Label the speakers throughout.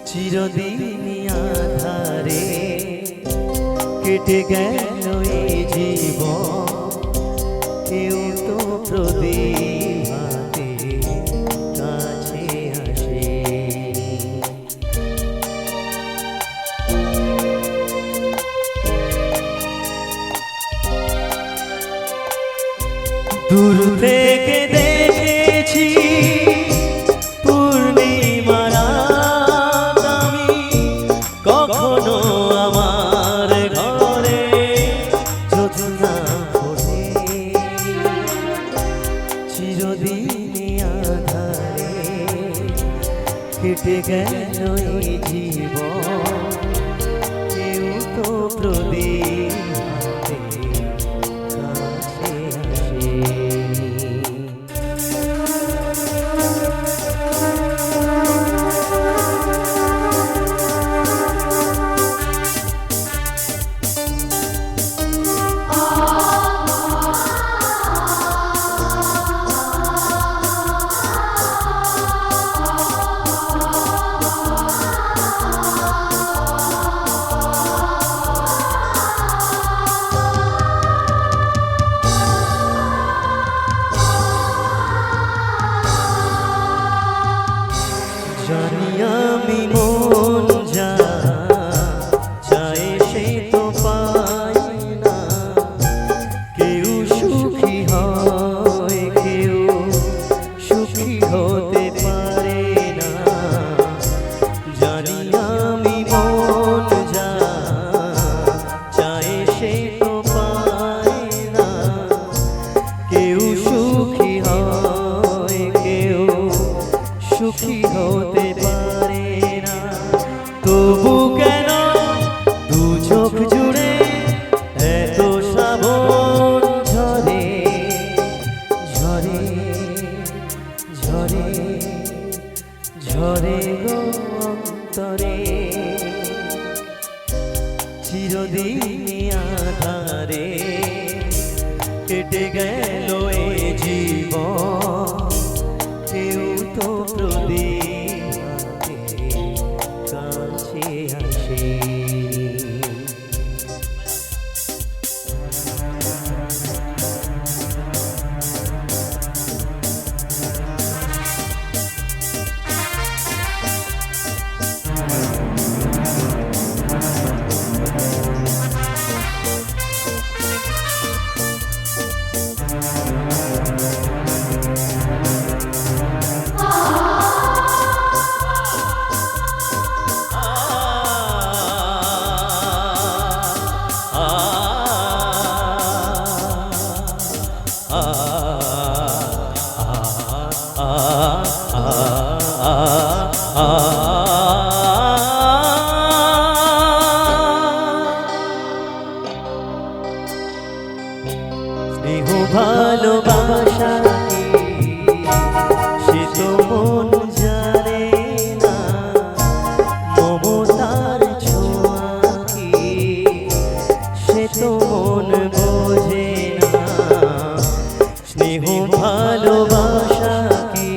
Speaker 1: চিরদিনই আধারে কেটে গেল এই জীবন, কেউ তো প্রদীপ হাতে কাছে আসে। দূর থেকে দেখেছি পূর্ণিমার রাত আমি, কখনো আমার ঘরে জ্যোৎস্না ফোটে। চিরদিনই আঁধারে কেটে গেল এই জীবন, কেউ তো প্রদীপ হাতে কাছে আসে। জানি আমি মন যা চায় সে তো পাই না, কেউ সুখী হয় কেউ সুখী হতে পারে না। জানি আমি মন যা চায় সে তো পাই না, কেউ সুখী হয় কেউ সুখী হতে পারে না। তবু কেন দু চোখ জুড়ে এত শ্রাবণ ঝরে ঝরে ঝরে ঝরে গো অন্তরে। চিরদিনই আঁধারে কেটে গেল এই জীবন, কেউ তো প্রদীপ হাতে কাছে আসে। স্নেহ ভালোবাসা কি সে তো মন জানে না, মমতার ছোঁয়া কি সে তো মন বোঝে না। স্নেহ ভালোবাসা কি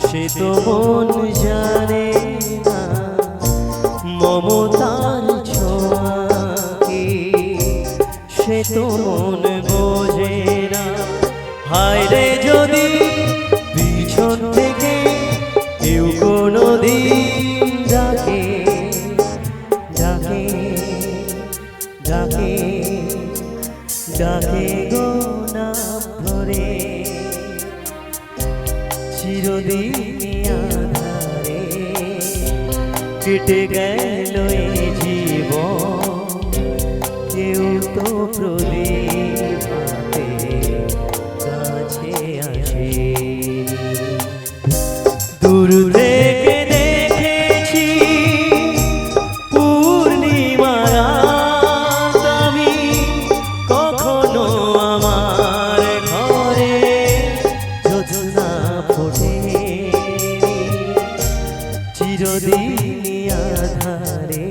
Speaker 1: সে তো মন জানে না, মমতার ছোঁয়া কি সে তো মন বোঝে না। হায় রে যদি পিছন থেকে কেউ কোনো দিন ডাকে ডাকে ডাকে ডাকে গো নাম ধরে। চিরদিনই আঁধারে কেটে গেল এই জীবন, কেউ তো প্রদীপ হাতে কাছে আসে। দূর থেকে দেখেছি পূর্ণিমার রাত আমি, কখনো আমার ঘরে জ্যোৎস্না ফোটে। চিরদিনই আঁধারে